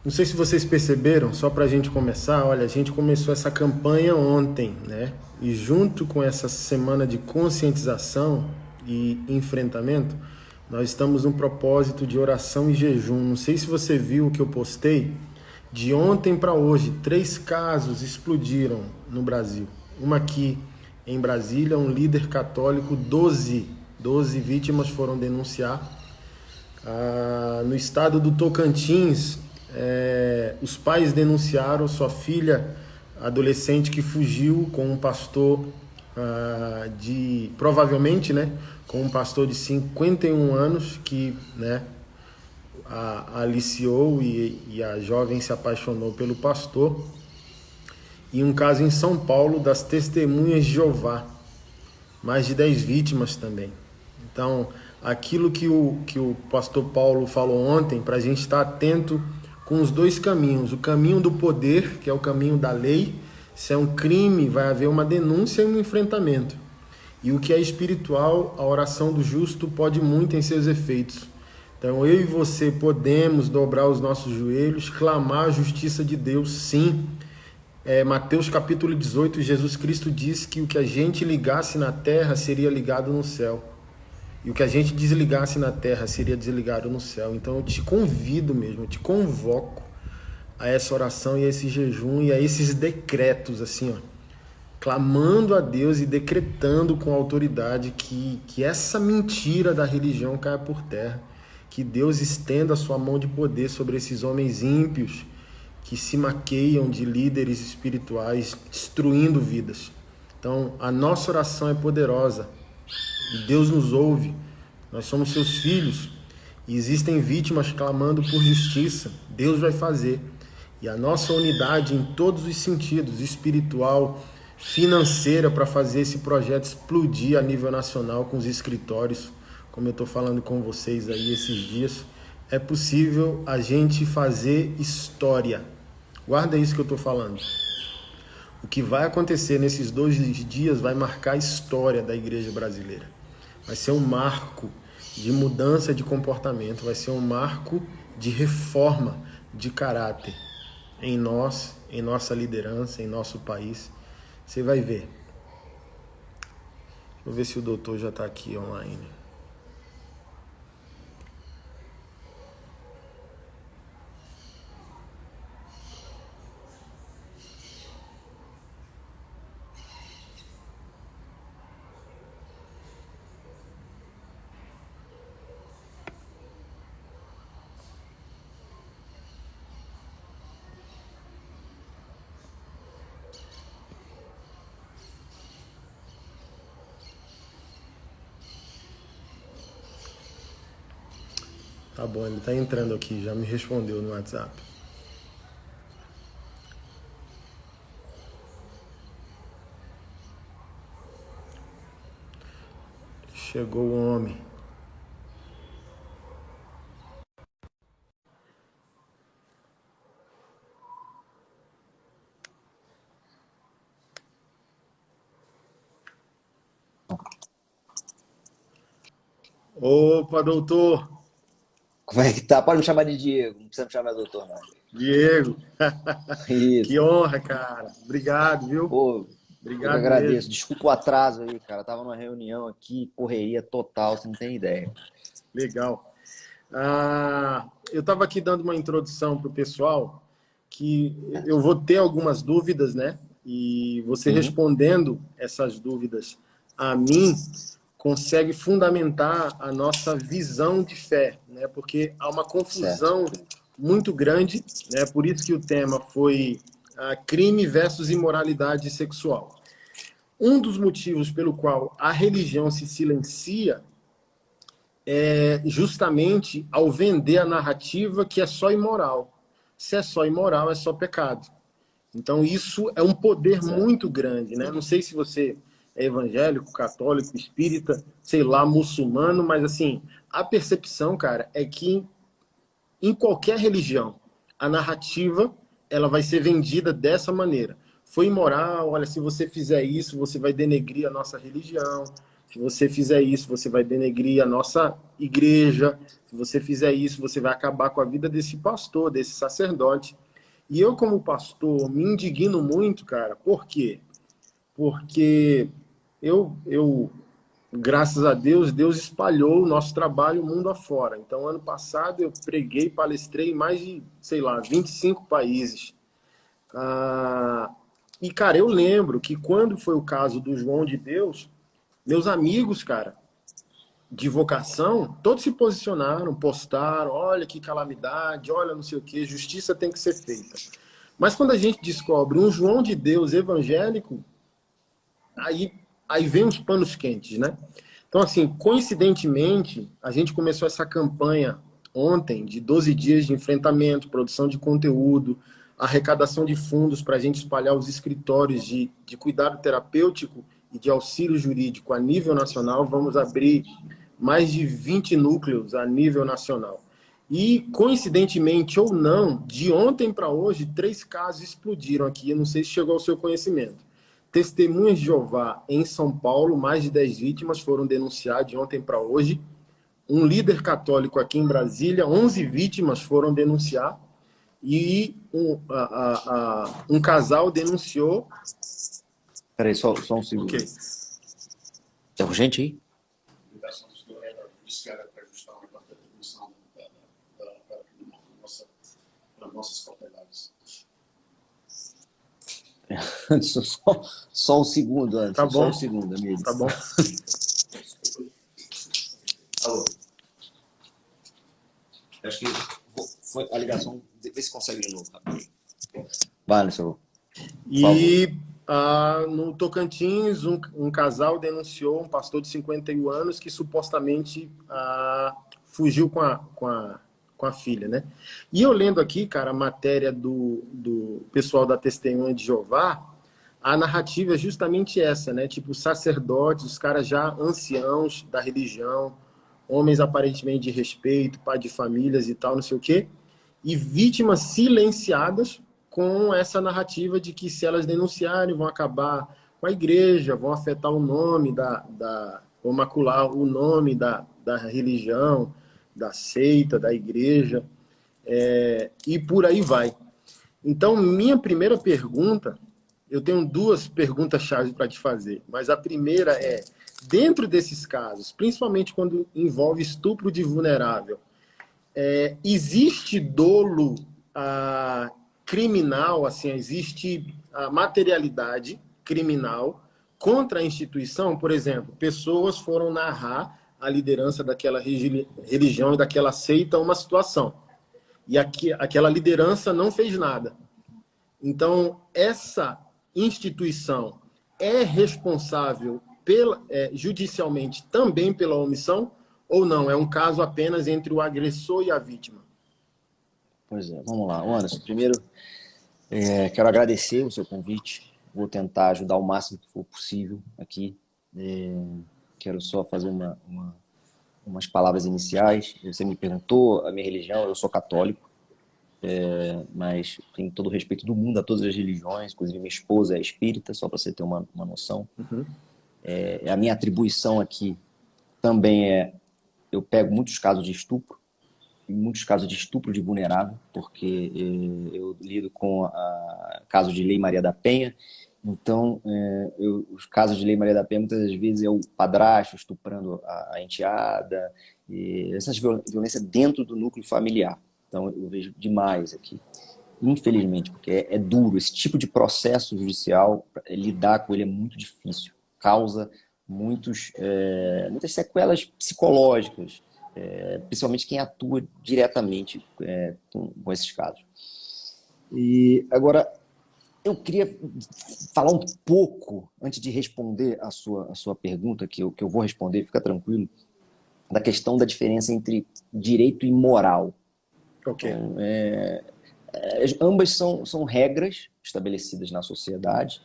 Não sei se vocês perceberam, só para a gente começar, olha, a gente começou essa campanha ontem, né? E junto com essa semana de conscientização e enfrentamento, nós estamos num propósito de oração e jejum. Não sei se você viu o que eu postei. De ontem para hoje, 3 casos explodiram no Brasil. Uma aqui em Brasília, um líder católico, 12 vítimas foram denunciar. No estado do Tocantins, os pais denunciaram sua filha adolescente que fugiu com um pastor provavelmente, né, com um pastor de 51 anos que, né, a aliciou e a jovem se apaixonou pelo pastor. E um caso em São Paulo das Testemunhas de Jeová, mais de 10 vítimas também. Então, aquilo que o pastor Paulo falou ontem, para a gente estar atento com os dois caminhos. O caminho do poder, que é o caminho da lei. Se é um crime, vai haver uma denúncia e um enfrentamento. E o que é espiritual, a oração do justo pode muito em seus efeitos. Então, eu e você podemos dobrar os nossos joelhos, clamar a justiça de Deus, sim. Mateus capítulo 18, Jesus Cristo diz que o que a gente ligasse na terra seria ligado no céu. E o que a gente desligasse na terra seria desligado no céu. Então eu te convido mesmo, eu te convoco a essa oração e a esse jejum e a esses decretos, assim, ó, clamando a Deus e decretando com autoridade que essa mentira da religião caia por terra. Que Deus estenda a sua mão de poder sobre esses homens ímpios que se maqueiam de líderes espirituais, destruindo vidas. Então, a nossa oração é poderosa. E Deus nos ouve. Nós somos seus filhos. E existem vítimas clamando por justiça. Deus vai fazer. E a nossa unidade em todos os sentidos, espiritual, financeira, para fazer esse projeto explodir a nível nacional com os escritórios, como eu estou falando com vocês aí esses dias, é possível a gente fazer história. Guarda isso que eu estou falando. O que vai acontecer nesses 2 dias vai marcar a história da igreja brasileira. Vai ser um marco de mudança de comportamento, vai ser um marco de reforma de caráter em nós, em nossa liderança, em nosso país. Você vai ver. Deixa eu ver se o doutor já está aqui online. Tá bom, ele está entrando aqui, já me respondeu no WhatsApp. Chegou o homem. Opa, doutor! Como é que tá? Pode me chamar de Diego, não precisa me chamar de doutor, não. Diego! Que Isso. honra, cara! Obrigado, viu? Pô, eu que Obrigado agradeço. mesmo. Desculpa o atraso aí, cara. Tava numa reunião aqui, correria total, você não tem ideia. Legal. Eu estava aqui dando uma introdução para o pessoal que eu vou ter algumas dúvidas, né? E você Uhum. respondendo essas dúvidas a mim consegue fundamentar a nossa visão de fé, né? Porque há uma Certo. confusão muito grande, né? Por isso que o tema foi crime versus imoralidade sexual. Um dos motivos pelo qual a religião se silencia justamente ao vender a narrativa que é só imoral. Se é só imoral, é só pecado. Então, isso é um poder Certo. muito grande, né? Não sei se você é evangélico, católico, espírita, sei lá, muçulmano, mas assim, a percepção, cara, é que em qualquer religião, a narrativa ela vai ser vendida dessa maneira. Foi imoral, olha, se você fizer isso, você vai denegrir a nossa religião. Se você fizer isso, você vai denegrir a nossa igreja. Se você fizer isso, você vai acabar com a vida desse pastor, desse sacerdote. E eu, como pastor, me indigno muito, cara. Por quê? Porque eu graças a Deus, Deus espalhou o nosso trabalho mundo afora. Então, ano passado, eu preguei, palestrei em mais de, sei lá, 25 países. Ah, e, cara, eu lembro que quando foi o caso do João de Deus, meus amigos, cara, de vocação, todos se posicionaram, postaram, olha que calamidade, olha não sei o que, justiça tem que ser feita. Mas quando a gente descobre um João de Deus evangélico, aí, aí vem os panos quentes, né? Então, assim, coincidentemente, a gente começou essa campanha ontem de 12 dias de enfrentamento, produção de conteúdo, arrecadação de fundos para a gente espalhar os escritórios de cuidado terapêutico e de auxílio jurídico a nível nacional. Vamos abrir mais de 20 núcleos a nível nacional. E, coincidentemente ou não, de ontem para hoje, 3 casos explodiram aqui. Eu não sei se chegou ao seu conhecimento. Testemunhas de Jeová em São Paulo, mais de 10 vítimas foram denunciadas de ontem para hoje. Um líder católico aqui em Brasília, 11 vítimas foram denunciar. E um casal denunciou. Peraí, só um segundo. Ok. É urgente aí? Nossas propriedades. Só um segundo, Anderson. Tá bom. Só um segundo, amigo. Tá bom. Alô? Acho que foi a ligação. Vê se consegue de novo. Vai, Anderson. E no Tocantins, um casal denunciou um pastor de 51 anos que supostamente fugiu com a filha, né? E eu lendo aqui, cara, a matéria do pessoal da Testemunha de Jeová, a narrativa é justamente essa, né? Tipo, sacerdotes, os caras já anciãos da religião, homens aparentemente de respeito, pai de famílias e tal, não sei o quê, e vítimas silenciadas com essa narrativa de que se elas denunciarem vão acabar com a igreja, vão afetar o nome vão macular o nome da religião, da seita, da igreja, e por aí vai. Então, minha primeira pergunta, eu tenho 2 perguntas-chave para te fazer, mas a primeira é, dentro desses casos, principalmente quando envolve estupro de vulnerável, existe dolo criminal, assim, existe a materialidade criminal contra a instituição? Por exemplo, pessoas foram narrar a liderança daquela religião e daquela seita uma situação, e aquela liderança não fez nada. Então, essa instituição é responsável judicialmente também pela omissão, ou não? É um caso apenas entre o agressor e a vítima? Pois é, vamos lá. Anderson, primeiro, quero agradecer o seu convite. Vou tentar ajudar o máximo que for possível aqui. Quero só fazer umas palavras iniciais. Você me perguntou a minha religião, eu sou católico, mas tenho todo o respeito do mundo a todas as religiões, inclusive minha esposa é espírita, só para você ter uma noção. Uhum. A minha atribuição aqui também eu pego muitos casos de estupro, muitos casos de estupro de vulnerável, porque eu lido com casos de Lei Maria da Penha. Então, os casos de Lei Maria da Penha, muitas das vezes, é o padrasto estuprando a enteada, e essas violências dentro do núcleo familiar. Então, eu vejo demais aqui, infelizmente, porque é duro. Esse tipo de processo judicial, lidar com ele é muito difícil. Causa muitas sequelas psicológicas, principalmente quem atua diretamente com esses casos. E agora, eu queria falar um pouco, antes de responder a sua pergunta, que eu vou responder, fica tranquilo, da questão da diferença entre direito e moral. Ok. Então, ambas são regras estabelecidas na sociedade,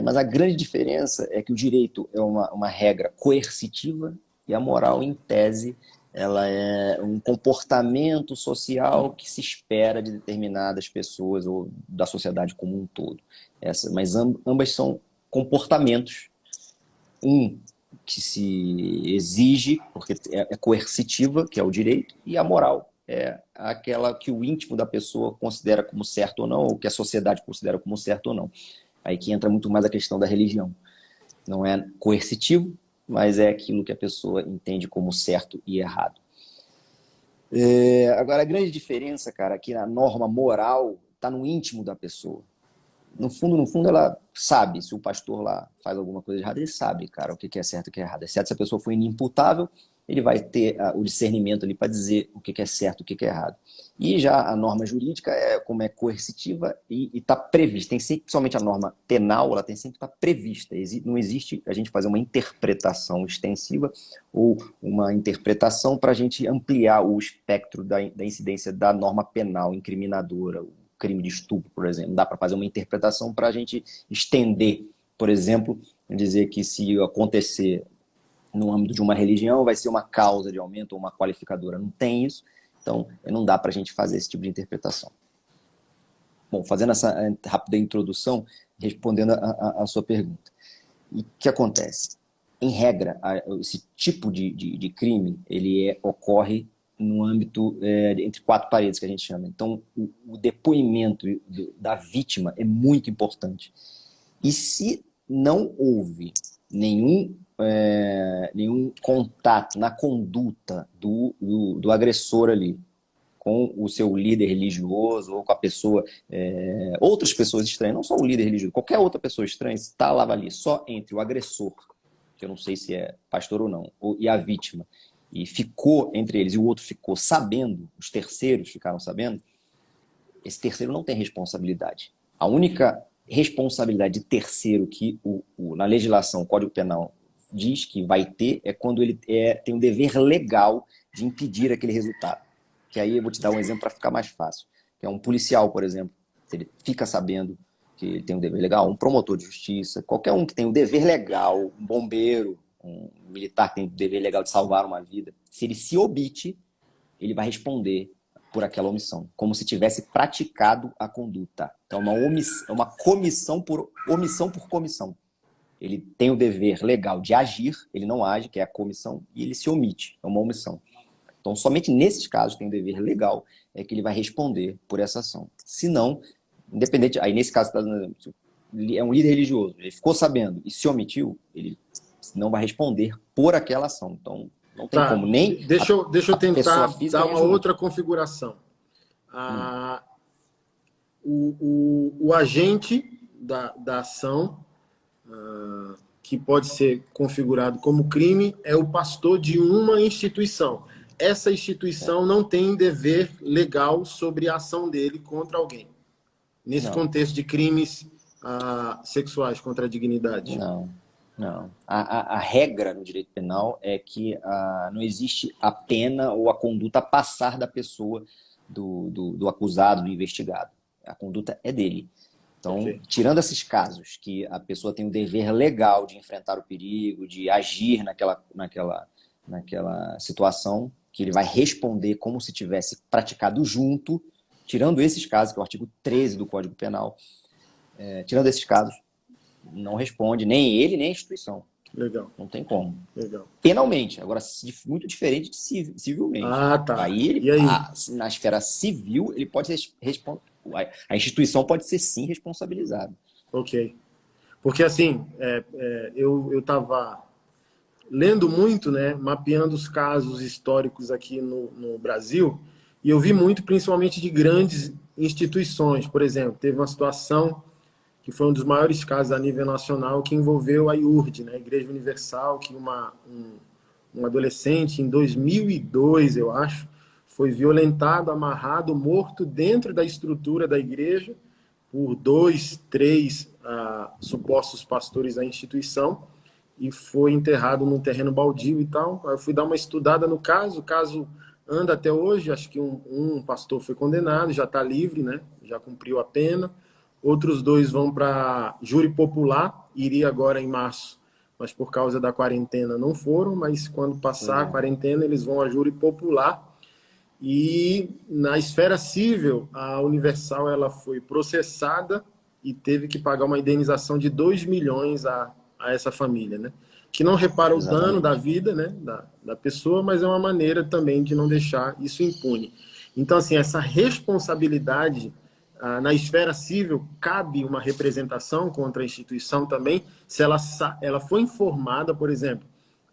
mas a grande diferença é que o direito é uma regra coercitiva e a moral, em tese, ela é um comportamento social que se espera de determinadas pessoas ou da sociedade como um todo. Mas ambas são comportamentos. Um que se exige, porque é coercitiva, que é o direito, e a moral é aquela que o íntimo da pessoa considera como certo ou não, ou que a sociedade considera como certo ou não. Aí que entra muito mais a questão da religião. Não é coercitivo, mas é aquilo que a pessoa entende como certo e errado. Agora, a grande diferença, cara, aqui na norma moral está no íntimo da pessoa. No fundo, ela sabe. Se o pastor lá faz alguma coisa errada, ele sabe, cara, o que é certo e o que é errado. Exceto se a pessoa for inimputável, ele vai ter o discernimento ali para dizer o que é certo e o que é errado. E já a norma jurídica, como é coercitiva e está prevista. Tem sempre, principalmente a norma penal, ela tem sempre que estar prevista. Não existe a gente fazer uma interpretação extensiva ou uma interpretação para a gente ampliar o espectro da incidência da norma penal incriminadora, crime de estupro, por exemplo. Dá para fazer uma interpretação para a gente estender, por exemplo, dizer que se acontecer no âmbito de uma religião vai ser uma causa de aumento ou uma qualificadora. Não tem isso, então não dá para a gente fazer esse tipo de interpretação. Bom, fazendo essa rápida introdução, respondendo a sua pergunta. E o que acontece? Em regra, esse tipo de crime, ele ocorre no âmbito entre quatro paredes, que a gente chama. Então, o depoimento da vítima é muito importante. E se não houve nenhum contato na conduta do agressor ali com o seu líder religioso ou com a pessoa, outras pessoas estranhas, não só o líder religioso, qualquer outra pessoa estranha, estava ali só entre o agressor, que eu não sei se é pastor ou não, e a vítima, e ficou entre eles, e o outro ficou sabendo, os terceiros ficaram sabendo, esse terceiro não tem responsabilidade. A única responsabilidade de terceiro que na legislação, o Código Penal diz que vai ter é quando ele tem um dever legal de impedir aquele resultado. Que aí eu vou te dar um exemplo para ficar mais fácil. Que é um policial, por exemplo, se ele fica sabendo que ele tem um dever legal, um promotor de justiça, qualquer um que tem um dever legal, um bombeiro, um militar que tem o dever legal de salvar uma vida, se ele se omite, ele vai responder por aquela omissão, como se tivesse praticado a conduta. Então, é uma comissão por comissão. Ele tem o dever legal de agir, ele não age, que é a comissão, e ele se omite, é uma omissão. Então, somente nesses casos tem o dever legal é que ele vai responder por essa ação. Se não, independente, aí nesse caso é um líder religioso, ele ficou sabendo e se omitiu, ele não vai responder por aquela ação. Então, não tem como nem deixa eu tentar dar uma outra jurídica. configuração. O agente da ação, que pode ser configurado como crime, é o pastor de uma instituição. Essa instituição não tem dever legal sobre a ação dele contra alguém. Nesse contexto de crimes sexuais contra a dignidade. Não. A regra no direito penal é que não existe a pena ou a conduta a passar da pessoa, do acusado, do investigado. A conduta é dele. Então, tirando esses casos que a pessoa tem o dever legal de enfrentar o perigo, de agir naquela situação, que ele vai responder como se tivesse praticado junto, tirando esses casos, que é o artigo 13 do Código Penal, tirando esses casos, não responde nem ele, nem a instituição. Legal. Não tem como. Legal. Penalmente. Agora, muito diferente de civilmente. Tá. Aí, E aí? Na esfera civil, ele pode responder. A instituição pode ser, sim, responsabilizada. Ok. Porque, assim, eu estava lendo muito, né, mapeando os casos históricos aqui no Brasil, e eu vi muito, principalmente, de grandes instituições. Por exemplo, teve uma situação que foi um dos maiores casos a nível nacional, que envolveu a IURD, né, a Igreja Universal, que um adolescente, em 2002, eu acho, foi violentado, amarrado, morto dentro da estrutura da igreja por 2, 3 supostos pastores da instituição, e foi enterrado num terreno baldio e tal. Aí eu fui dar uma estudada no caso, o caso anda até hoje, acho que um pastor foi condenado, já está livre, né, já cumpriu a pena. Outros 2 vão para júri popular, iria agora em março, mas por causa da quarentena não foram, mas quando passar a quarentena eles vão a júri popular. E na esfera civil, a Universal ela foi processada e teve que pagar uma indenização de 2 milhões a essa família, né? que não repara o dano da Exatamente. vida, né, da pessoa, mas é uma maneira também de não deixar isso impune. Então, assim, essa responsabilidade na esfera civil cabe uma representação contra a instituição também, se ela foi informada, por exemplo,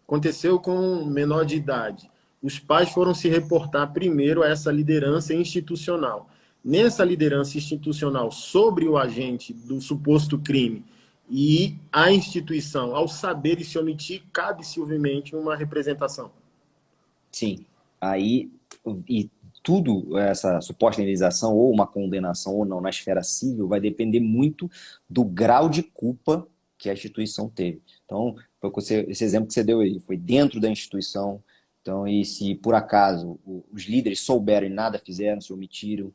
aconteceu com um menor de idade, os pais foram se reportar primeiro a essa liderança institucional. Nessa liderança institucional sobre o agente do suposto crime e a instituição, ao saber e se omitir, cabe civilmente uma representação. Sim. Aí, e tudo, essa suposta indenização, ou uma condenação ou não na esfera civil, vai depender muito do grau de culpa que a instituição teve. Então, esse exemplo que você deu aí, foi dentro da instituição. Então, e se por acaso os líderes souberam e nada fizeram, se omitiram,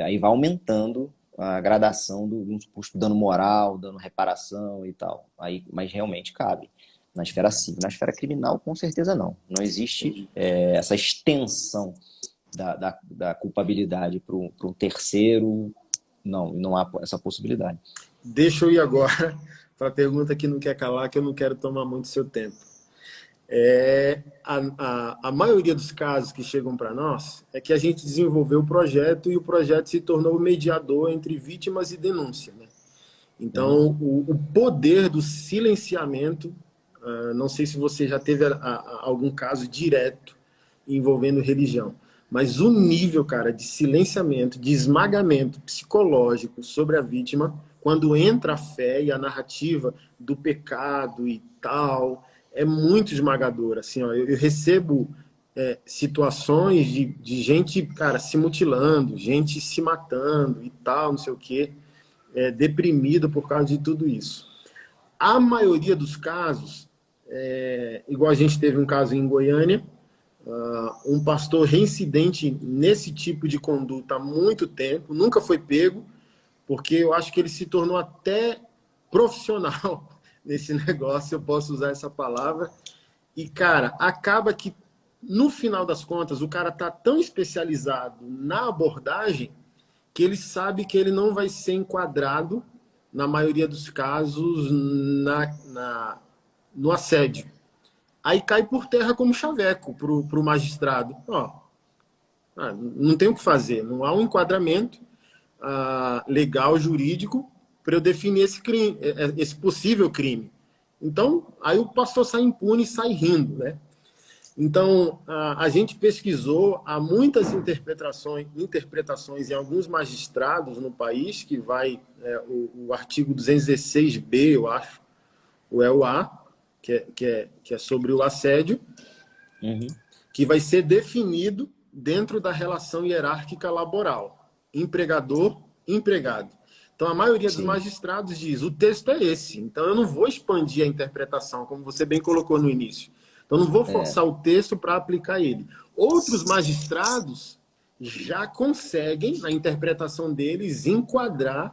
aí vai aumentando a gradação de um suposto dano moral, dano reparação e tal. Aí, mas realmente cabe. Na esfera civil. Na esfera criminal, com certeza não. Não existe essa extensão da culpabilidade para um terceiro. Não, não há essa possibilidade. Deixa eu ir agora para a pergunta que não quer calar, que eu não quero tomar muito seu tempo. A maioria dos casos que chegam para nós é que a gente desenvolveu o projeto e o projeto se tornou o mediador entre vítimas e denúncia, né? Uhum. Então, o poder do silenciamento, não sei se você já teve algum caso direto envolvendo religião, mas o nível, cara, de silenciamento, de esmagamento psicológico sobre a vítima, quando entra a fé e a narrativa do pecado e tal, é muito esmagador. Assim, ó, eu recebo situações de gente, cara, se mutilando, gente se matando e tal, não sei o quê, deprimido por causa de tudo isso. A maioria dos casos, igual a gente teve um caso em Goiânia, um pastor reincidente nesse tipo de conduta há muito tempo, nunca foi pego, porque eu acho que ele se tornou até profissional nesse negócio, eu posso usar essa palavra. E, cara, acaba que, no final das contas, o cara tá tão especializado na abordagem que ele sabe que ele não vai ser enquadrado, na maioria dos casos, no assédio. Aí cai por terra como chaveco para o magistrado. Ó, não tem o que fazer, não há um enquadramento legal, jurídico, para eu definir esse crime, esse possível crime. Então, aí o pastor sai impune e sai rindo, né? Então, a gente pesquisou, há muitas interpretações em alguns magistrados no país, que vai o artigo 216b, eu acho, o A, que é sobre o assédio, Uhum. que vai ser definido dentro da relação hierárquica laboral, empregador-empregado. Então, a maioria dos Sim. magistrados diz, o texto é esse, então eu não vou expandir a interpretação, como você bem colocou no início. Então, não vou É. forçar o texto para aplicar ele. Outros magistrados já conseguem, na interpretação deles, enquadrar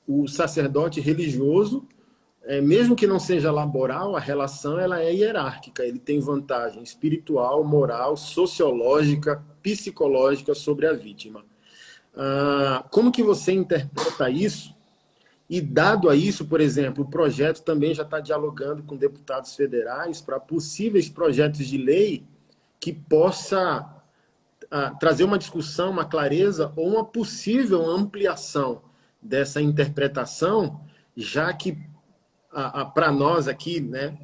o sacerdote religioso, mesmo que não seja laboral, a relação ela é hierárquica. Ele tem vantagem espiritual, moral, sociológica, psicológica sobre a vítima. Como que você interpreta isso? E dado a isso, por exemplo, o projeto também já está dialogando com deputados federais para possíveis projetos de lei que possa trazer uma discussão, uma clareza ou uma possível ampliação dessa interpretação, já que para nós aqui, né,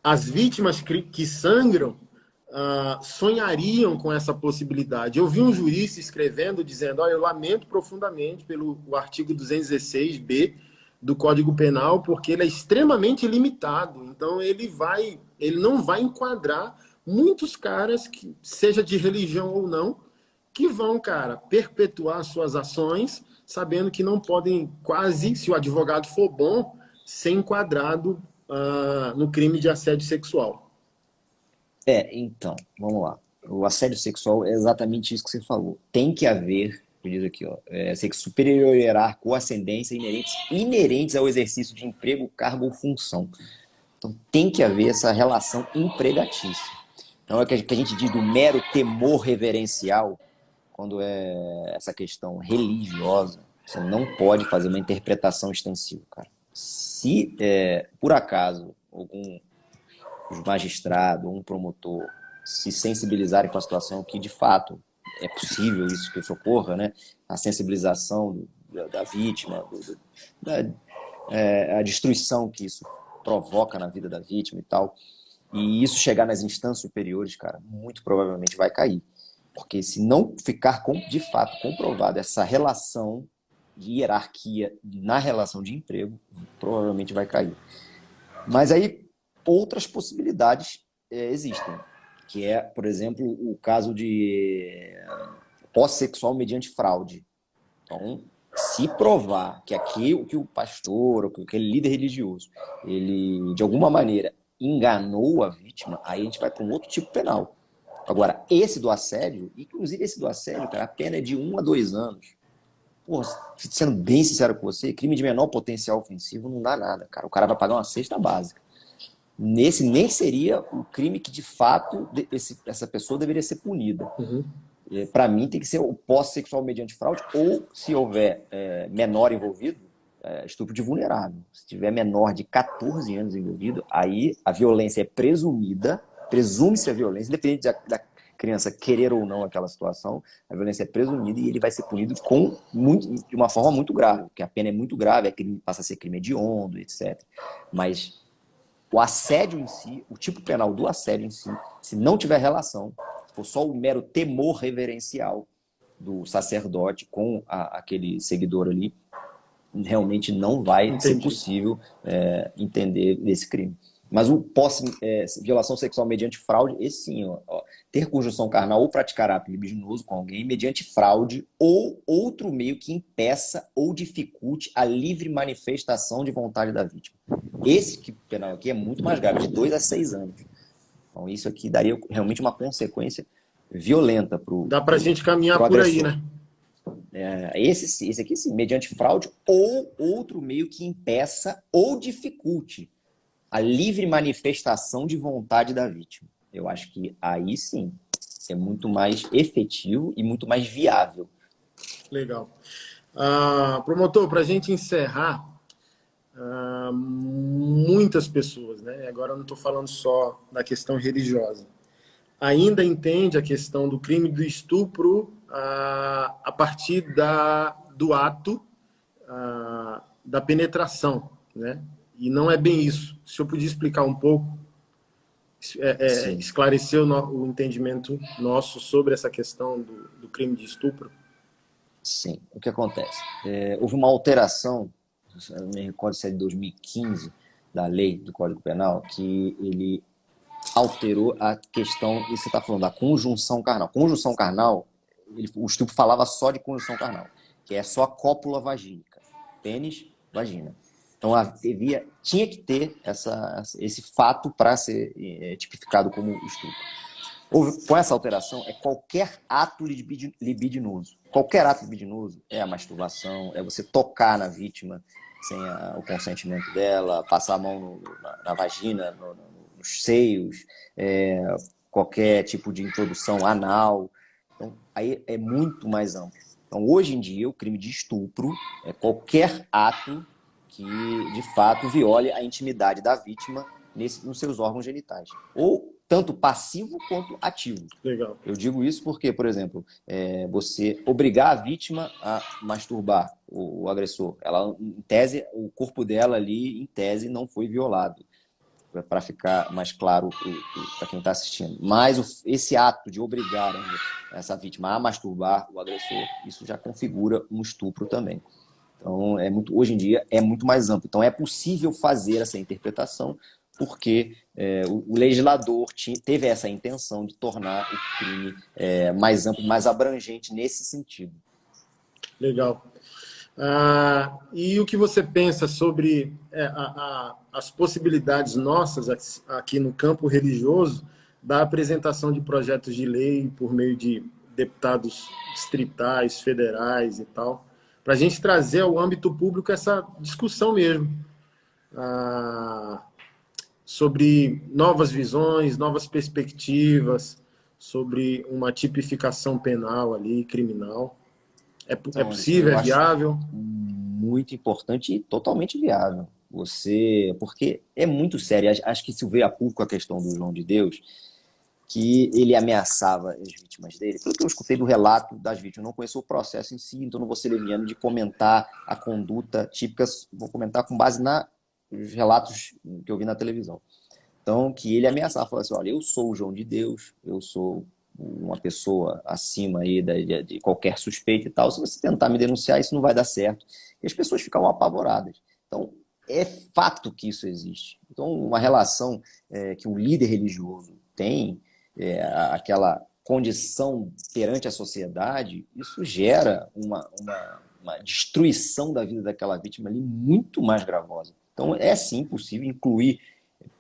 as vítimas que sangram sonhariam com essa possibilidade. Eu vi um jurista escrevendo, dizendo, eu lamento profundamente pelo o artigo 216b do Código Penal, porque ele é extremamente limitado. Então, ele não vai enquadrar muitos caras, que seja de religião ou não, que vão, cara, perpetuar suas ações, sabendo que não podem quase, se o advogado for bom, ser enquadrado no crime de assédio sexual. Então, vamos lá. O assédio sexual é exatamente isso que você falou. Tem que haver, diz aqui, ó, sexo superior, hierárquico ou ascendência inerentes ao exercício de emprego, cargo ou função. Então, tem que haver essa relação empregatícia. Então, é o que a gente diz do mero temor reverencial, quando é essa questão religiosa, você não pode fazer uma interpretação extensiva, cara. Se, por acaso, algum magistrado ou um promotor se sensibilizarem com a situação, que de fato é possível isso que ocorra, né? A sensibilização da vítima, a destruição que isso provoca na vida da vítima e tal, e isso chegar nas instâncias superiores, cara, muito provavelmente vai cair. Porque se não ficar de fato comprovada essa relação de hierarquia na relação de emprego, provavelmente vai cair. Mas aí outras possibilidades existem, que é, por exemplo, o caso de posse sexual mediante fraude. Então, se provar que o pastor ou que aquele líder religioso, ele de alguma maneira enganou a vítima, aí a gente vai para um outro tipo penal. Agora, esse do assédio, inclusive esse do assédio, cara, a pena é de 1 a 2 anos. Pô, sendo bem sincero com você, crime de menor potencial ofensivo não dá nada, cara. O cara vai pagar uma cesta básica. Nesse nem seria o crime que, de fato, essa pessoa deveria ser punida. Para mim, tem que ser o posse sexual mediante fraude ou, se houver menor envolvido, estupro de vulnerável. Se tiver menor de 14 anos envolvido, aí a violência é presumida, presume-se a violência, independente da criança querer ou não aquela situação, a violência é presumida e ele vai ser punido de uma forma muito grave, porque a pena é muito grave, passa a ser crime hediondo, etc. Mas o assédio em si, o tipo penal do assédio em si, se não tiver relação, se for só o mero temor reverencial do sacerdote com aquele seguidor ali, realmente não vai ser possível entender esse crime. Mas o violação sexual mediante fraude, esse sim, ter conjunção carnal ou praticar ato libidinoso com alguém mediante fraude ou outro meio que impeça ou dificulte a livre manifestação de vontade da vítima. Esse penal aqui é muito mais grave, de 2 a 6 anos. Então isso aqui daria realmente uma consequência violenta para o Dá para a gente caminhar por aí, né? Esse aqui sim, mediante fraude ou outro meio que impeça ou dificulte a livre manifestação de vontade da vítima. Eu acho que aí sim é muito mais efetivo e muito mais viável. Legal. Promotor, para a gente encerrar, muitas pessoas, né? Agora eu não estou falando só da questão religiosa, ainda entende a questão do crime do estupro a partir do ato da penetração, né? E não é bem isso. Se eu podia explicar um pouco, esclarecer o entendimento nosso sobre essa questão do crime de estupro. Sim, o que acontece? Houve uma alteração, não me recordo se é de 2015, da lei do Código Penal, que ele alterou a questão, e você está falando da conjunção carnal. Conjunção carnal, o estupro falava só de conjunção carnal, que é só a cópula vagínica, pênis, vagina. Então tinha que ter esse fato para ser tipificado como estupro. Com essa alteração, é qualquer ato libidinoso. Qualquer ato libidinoso é a masturbação, é você tocar na vítima sem o consentimento dela, passar a mão na vagina, nos seios, qualquer tipo de introdução anal. Então, aí é muito mais amplo. Então, hoje em dia, o crime de estupro é qualquer ato que, de fato, viole a intimidade da vítima nos seus órgãos genitais. Ou tanto passivo quanto ativo. Legal. Eu digo isso porque, por exemplo, você obrigar a vítima a masturbar o agressor. Ela, em tese, o corpo dela ali, em tese, não foi violado. Para ficar mais claro para quem está assistindo. Mas esse ato de obrigar essa vítima a masturbar o agressor, isso já configura um estupro também. Então, hoje em dia, é muito mais amplo. Então, é possível fazer essa interpretação porque o legislador teve essa intenção de tornar o crime mais amplo, mais abrangente nesse sentido. Legal. E o que você pensa sobre as possibilidades nossas aqui no campo religioso da apresentação de projetos de lei por meio de deputados distritais, federais e tal, para a gente trazer ao âmbito público essa discussão mesmo sobre novas visões, novas perspectivas, sobre uma tipificação penal ali, criminal. É possível, é viável? Muito importante e totalmente viável. Porque é muito sério. Acho que se veio a público a questão do João de Deus, que ele ameaçava as vítimas dele. Pelo que eu escutei do relato das vítimas, eu não conheço o processo em si, então não vou ser leviano de comentar a conduta típica, vou comentar com base nos relatos que eu vi na televisão. Então, que ele ameaçava, falava assim, olha, eu sou o João de Deus, eu sou uma pessoa acima aí de qualquer suspeita e tal, se você tentar me denunciar, isso não vai dar certo. E as pessoas ficavam apavoradas. Então, é fato que isso existe. Então, uma relação que um líder religioso tem, aquela condição perante a sociedade, isso gera uma destruição da vida daquela vítima ali muito mais gravosa. Então, é sim possível incluir,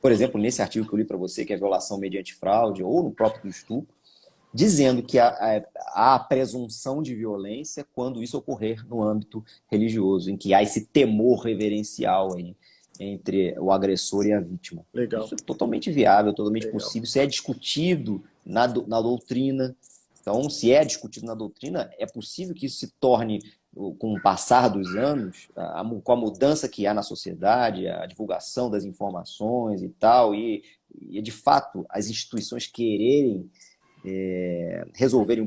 por exemplo, nesse artigo que eu li para você, que é violação mediante fraude, ou no próprio estupro, dizendo que há a presunção de violência quando isso ocorrer no âmbito religioso, em que há esse temor reverencial aí entre o agressor e a vítima. Legal. Isso é totalmente viável, totalmente Legal. possível. Isso é discutido na doutrina. Então, se é discutido na doutrina, é possível que isso se torne, com o passar dos anos, com a mudança que há na sociedade, a divulgação das informações e tal, e de fato as instituições quererem resolver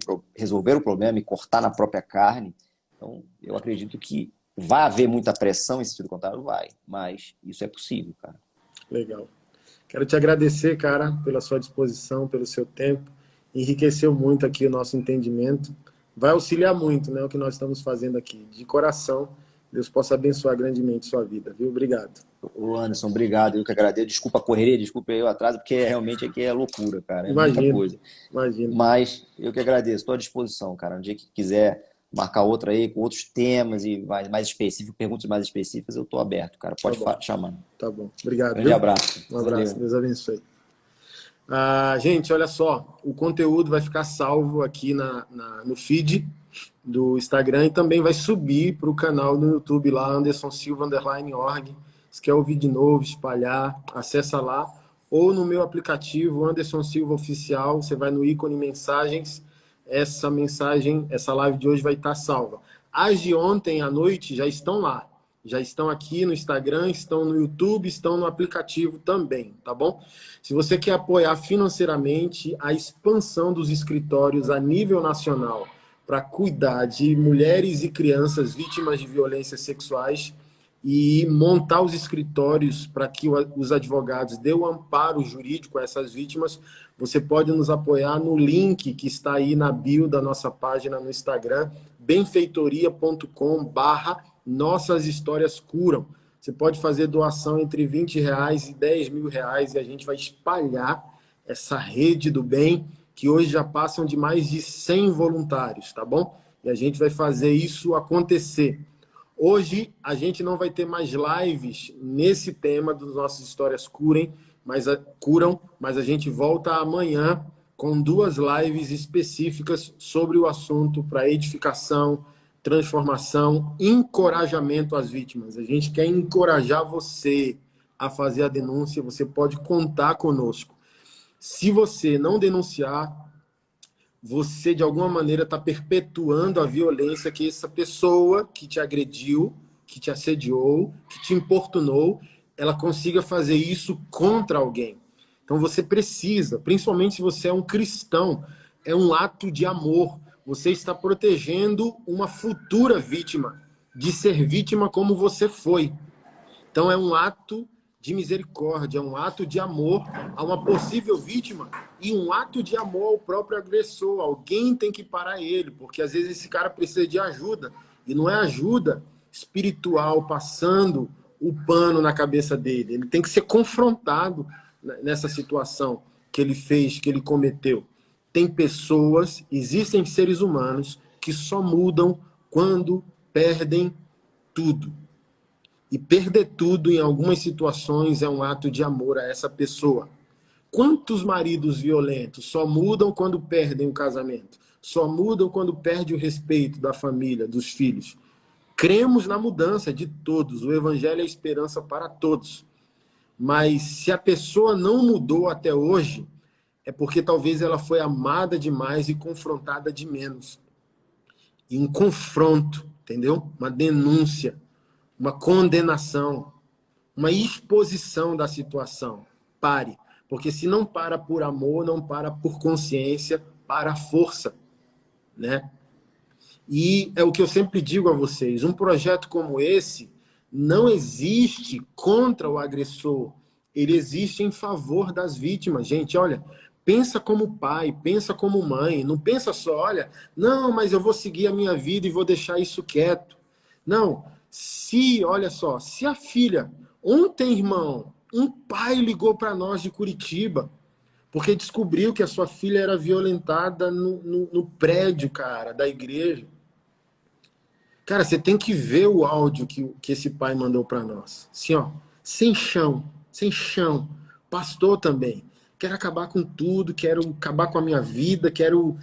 o problema e cortar na própria carne. Então, eu acredito que vai haver muita pressão em sentido contrário? Vai, mas isso é possível, cara. Legal. Quero te agradecer, cara, pela sua disposição, pelo seu tempo. Enriqueceu muito aqui o nosso entendimento. Vai auxiliar muito, né, o que nós estamos fazendo aqui. De coração, Deus possa abençoar grandemente sua vida, viu? Obrigado. Ô Anderson, obrigado. Eu que agradeço. Desculpa a correria, desculpa aí o atraso, porque realmente aqui é loucura, cara. É muita coisa. Imagino. Mas eu que agradeço. Estou à disposição, cara. Um dia que quiser marcar outra aí, com outros temas e mais específicos, perguntas mais específicas, eu estou aberto, cara. Pode chamar. Tá bom. Obrigado. Grande abraço. Um abraço. Valeu. Deus abençoe. Gente, olha só. O conteúdo vai ficar salvo aqui no feed do Instagram e também vai subir para o canal no YouTube lá, Anderson Silva _org. Se quer ouvir de novo, espalhar, acessa lá. Ou no meu aplicativo, Anderson Silva Oficial, você vai no ícone mensagens, essa live de hoje vai estar salva. As de ontem à noite já estão lá. Já estão aqui no Instagram, estão no YouTube, estão no aplicativo também, tá bom? Se você quer apoiar financeiramente a expansão dos escritórios a nível nacional para cuidar de mulheres e crianças vítimas de violências sexuais e montar os escritórios para que os advogados dêem o amparo jurídico a essas vítimas, você pode nos apoiar no link que está aí na bio da nossa página no Instagram, benfeitoria.com/Nossas Histórias Curam. Você pode fazer doação entre R$20 e R$10.000 e a gente vai espalhar essa rede do bem, que hoje já passam de mais de 100 voluntários, tá bom? E a gente vai fazer isso acontecer. Hoje a gente não vai ter mais lives nesse tema dos Nossas Histórias Curam, mas a gente volta amanhã com 2 lives específicas sobre o assunto para edificação, transformação, encorajamento às vítimas. A gente quer encorajar você a fazer a denúncia, você pode contar conosco. Se você não denunciar, você de alguma maneira está perpetuando a violência que essa pessoa que te agrediu, que te assediou, que te importunou, ela consiga fazer isso contra alguém. Então você precisa, principalmente se você é um cristão, é um ato de amor. Você está protegendo uma futura vítima de ser vítima como você foi. Então é um ato de misericórdia, é um ato de amor a uma possível vítima e um ato de amor ao próprio agressor. Alguém tem que parar ele, porque às vezes esse cara precisa de ajuda e não é ajuda espiritual passando o pano na cabeça dele. Ele tem que ser confrontado nessa situação que ele fez, que ele cometeu. Tem pessoas, existem seres humanos que só mudam quando perdem tudo. E perder tudo em algumas situações é um ato de amor a essa pessoa. Quantos maridos violentos só mudam quando perdem o casamento? Só mudam quando perdem o respeito da família, dos filhos. Cremos na mudança de todos. O evangelho é esperança para todos. Mas se a pessoa não mudou até hoje, é porque talvez ela foi amada demais e confrontada de menos. E um confronto, entendeu? Uma denúncia, uma condenação, uma exposição da situação. Pare. Porque se não para por amor, não para por consciência, para a força, né? E é o que eu sempre digo a vocês, um projeto como esse não existe contra o agressor, ele existe em favor das vítimas. Gente, olha, pensa como pai, pensa como mãe, não pensa só, olha, não, mas eu vou seguir a minha vida e vou deixar isso quieto. Não, olha só, se a filha, ontem, irmão, um pai ligou para nós de Curitiba, porque descobriu que a sua filha era violentada no prédio, cara, da igreja. Cara, você tem que ver o áudio que esse pai mandou para nós. Assim, ó, sem chão, sem chão. Pastor também. Quero acabar com tudo, quero acabar com a minha vida, quero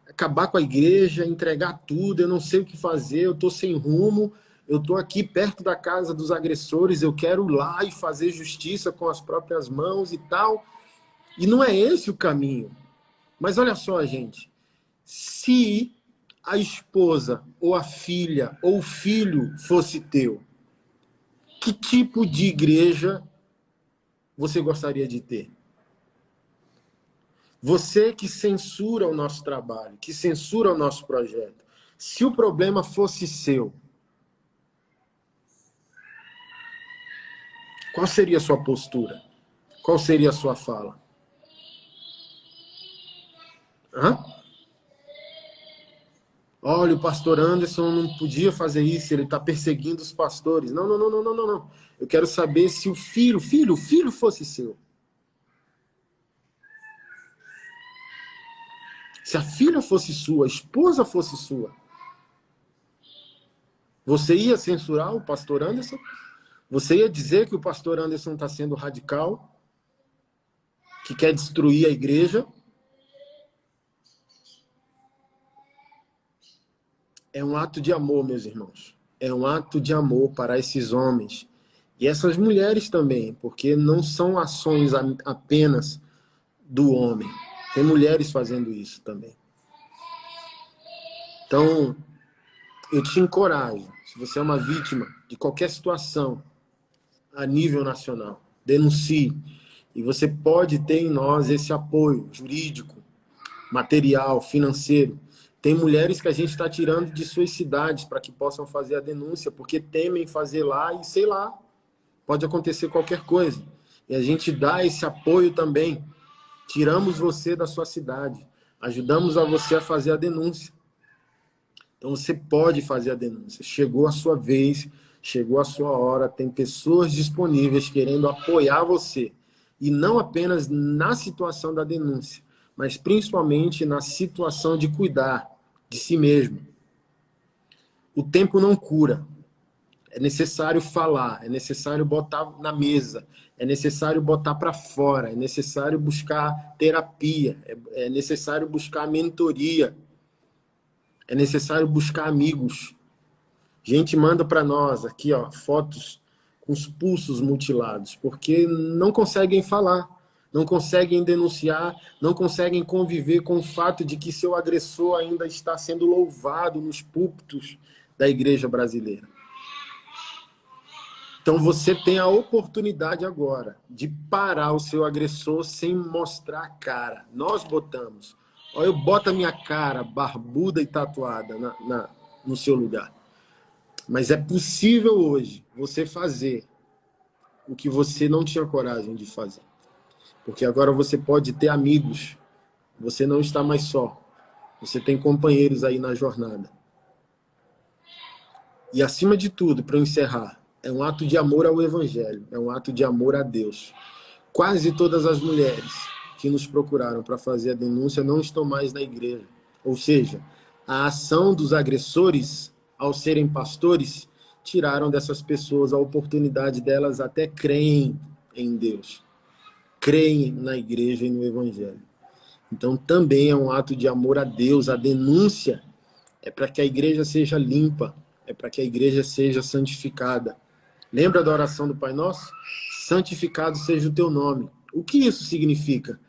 acabar com a igreja, entregar tudo, eu não sei o que fazer, eu tô sem rumo, eu tô aqui perto da casa dos agressores, eu quero ir lá e fazer justiça com as próprias mãos e tal. E não é esse o caminho. Mas olha só, gente, se a esposa, ou a filha, ou o filho fosse teu, que tipo de igreja você gostaria de ter? Você que censura o nosso trabalho, que censura o nosso projeto, se o problema fosse seu, qual seria a sua postura? Qual seria a sua fala? Hã? Olha, o pastor Anderson não podia fazer isso, ele está perseguindo os pastores. Não, não, não, não, não, não, não. Eu quero saber se o filho fosse seu. Se a filha fosse sua, a esposa fosse sua, você ia censurar o pastor Anderson? Você ia dizer que o pastor Anderson está sendo radical? Que quer destruir a igreja? É um ato de amor, meus irmãos. É um ato de amor para esses homens. E essas mulheres também, porque não são ações apenas do homem. Tem mulheres fazendo isso também. Então, eu te encorajo, se você é uma vítima de qualquer situação a nível nacional, denuncie. E você pode ter em nós esse apoio jurídico, material, financeiro. Tem mulheres que a gente está tirando de suas cidades para que possam fazer a denúncia, porque temem fazer lá e, sei lá, pode acontecer qualquer coisa. E a gente dá esse apoio também. Tiramos você da sua cidade. Ajudamos a você a fazer a denúncia. Então você pode fazer a denúncia. Chegou a sua vez, chegou a sua hora, tem pessoas disponíveis querendo apoiar você. E não apenas na situação da denúncia, mas principalmente na situação de cuidar de si mesmo. O tempo não cura. É necessário falar, é necessário botar na mesa, é necessário botar para fora, é necessário buscar terapia, é necessário buscar mentoria, é necessário buscar amigos. Gente manda para nós aqui, ó, fotos com os pulsos mutilados, porque não conseguem falar, não conseguem denunciar, não conseguem conviver com o fato de que seu agressor ainda está sendo louvado nos púlpitos da igreja brasileira. Então você tem a oportunidade agora de parar o seu agressor sem mostrar a cara. Nós botamos. Olha, eu boto a minha cara barbuda e tatuada no seu lugar. Mas é possível hoje você fazer o que você não tinha coragem de fazer. Porque agora você pode ter amigos. Você não está mais só. Você tem companheiros aí na jornada. E acima de tudo, para eu encerrar, é um ato de amor ao Evangelho. É um ato de amor a Deus. Quase todas as mulheres que nos procuraram para fazer a denúncia não estão mais na igreja. Ou seja, a ação dos agressores, ao serem pastores, tiraram dessas pessoas a oportunidade delas até creem em Deus. Creem na igreja e no Evangelho. Então também é um ato de amor a Deus. A denúncia é para que a igreja seja limpa, é para que a igreja seja santificada. Lembra da oração do Pai Nosso? Santificado seja o teu nome. O que isso significa?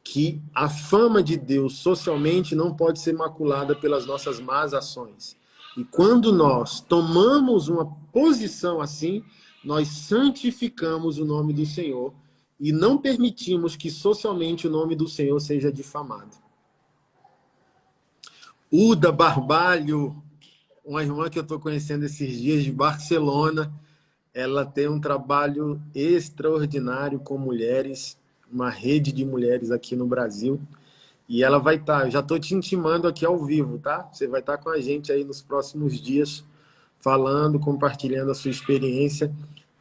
Que a fama de Deus socialmente não pode ser maculada pelas nossas más ações. E quando nós tomamos uma posição assim, nós santificamos o nome do Senhor e não permitimos que socialmente o nome do Senhor seja difamado. Uda Barbalho, uma irmã que eu estou conhecendo esses dias de Barcelona, ela tem um trabalho extraordinário com mulheres, uma rede de mulheres aqui no Brasil. E ela vai estar, eu já estou te intimando aqui ao vivo, tá? Você vai estar com a gente aí nos próximos dias, falando, compartilhando a sua experiência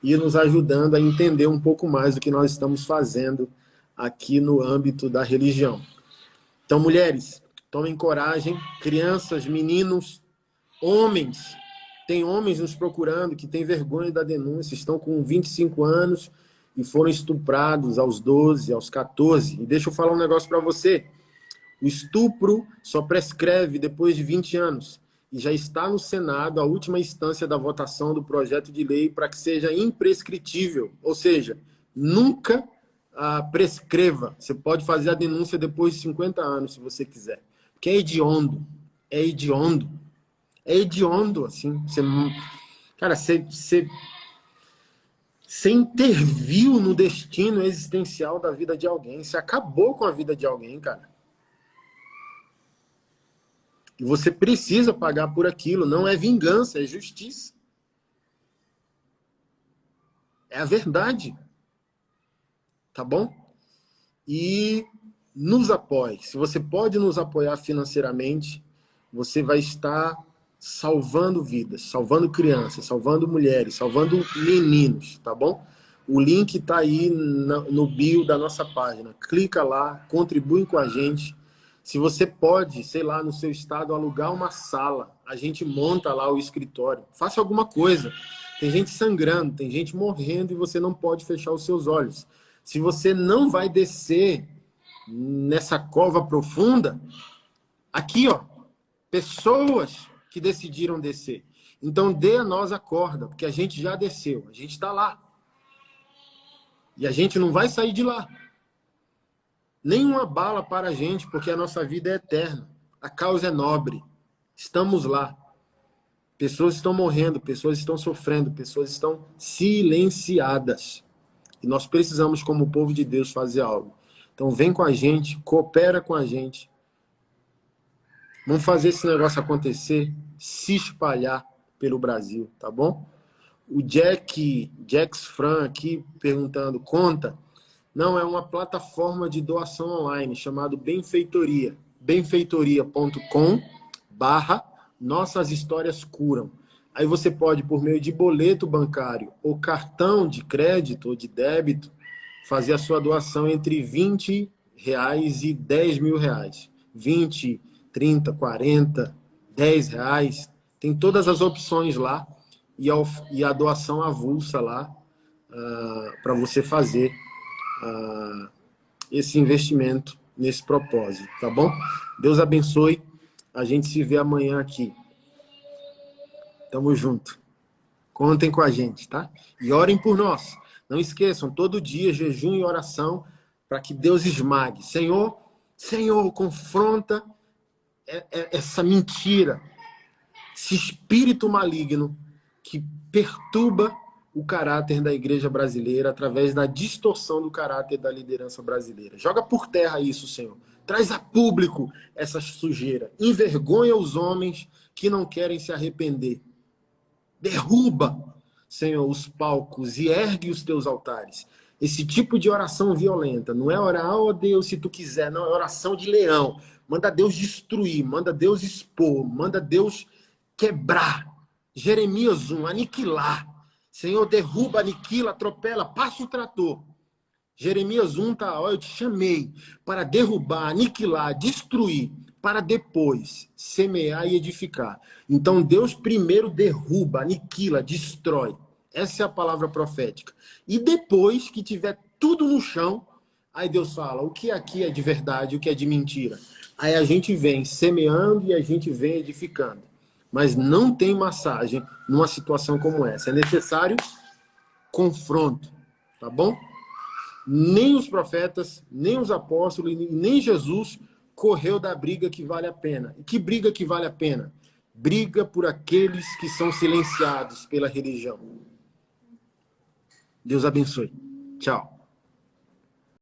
e nos ajudando a entender um pouco mais do que nós estamos fazendo aqui no âmbito da religião. Então, mulheres, tomem coragem, crianças, meninos, homens. Tem homens nos procurando que têm vergonha da denúncia, estão com 25 anos e foram estuprados aos 12, aos 14. E deixa eu falar um negócio para você. O estupro só prescreve depois de 20 anos e já está no Senado a última instância da votação do projeto de lei para que seja imprescritível, ou seja, nunca prescreva. Você pode fazer a denúncia depois de 50 anos, se você quiser. Porque é hediondo. É hediondo. É hediondo, assim. Você interviu no destino existencial da vida de alguém. Você acabou com a vida de alguém, cara. E você precisa pagar por aquilo. Não é vingança, é justiça. É a verdade. Tá bom? E nos apoie. Se você pode nos apoiar financeiramente, você vai estar salvando vidas, salvando crianças, salvando mulheres, salvando meninos, tá bom? O link está aí no bio da nossa página. Clica lá, contribui com a gente. Se você pode, sei lá, no seu estado, alugar uma sala, a gente monta lá o escritório. Faça alguma coisa. Tem gente sangrando, tem gente morrendo e você não pode fechar os seus olhos. Se você não vai descer nessa cova profunda, aqui, ó, pessoas que decidiram descer. Então, dê a nós a corda, porque a gente já desceu, a gente está lá. E a gente não vai sair de lá. Nenhuma bala para a gente, porque a nossa vida é eterna. A causa é nobre. Estamos lá. Pessoas estão morrendo, pessoas estão sofrendo, pessoas estão silenciadas. E nós precisamos, como povo de Deus, fazer algo. Então vem com a gente, coopera com a gente. Vamos fazer esse negócio acontecer, se espalhar pelo Brasil, tá bom? O Jax Fran aqui perguntando, conta... Não, é uma plataforma de doação online chamado Benfeitoria. benfeitoria.com/Nossas Histórias Curam. Aí você pode, por meio de boleto bancário ou cartão de crédito ou de débito, fazer a sua doação entre R$20 e R$10.000. 20, 30, 40, R$10. Tem todas as opções lá e a doação avulsa lá para você fazer esse investimento nesse propósito, tá bom? Deus abençoe. A gente se vê amanhã aqui. Tamo junto. Contem com a gente, tá? E orem por nós. Não esqueçam, todo dia, jejum e oração para que Deus esmague. Senhor, confronta essa mentira, esse espírito maligno que perturba o caráter da igreja brasileira através da distorção do caráter da liderança brasileira. Joga por terra isso, Senhor. Traz a público essa sujeira. Envergonha os homens que não querem se arrepender. Derruba, Senhor, os palcos e ergue os teus altares. Esse tipo de oração violenta não é orar, oh Deus, se tu quiser, não, é oração de leão. Manda Deus destruir, manda Deus expor, manda Deus quebrar. Jeremias 1, aniquilar. Senhor, derruba, aniquila, atropela, passa o trator. Jeremias 1 tá, ó, eu te chamei para derrubar, aniquilar, destruir, para depois semear e edificar. Então Deus primeiro derruba, aniquila, destrói. Essa é a palavra profética. E depois que tiver tudo no chão, aí Deus fala, o que aqui é de verdade, o que é de mentira. Aí a gente vem semeando e a gente vem edificando. Mas não tem massagem numa situação como essa. É necessário confronto, tá bom? Nem os profetas, nem os apóstolos, nem Jesus correu da briga que vale a pena. E que briga que vale a pena? briga por aqueles que são silenciados pela religião. Deus abençoe. Tchau.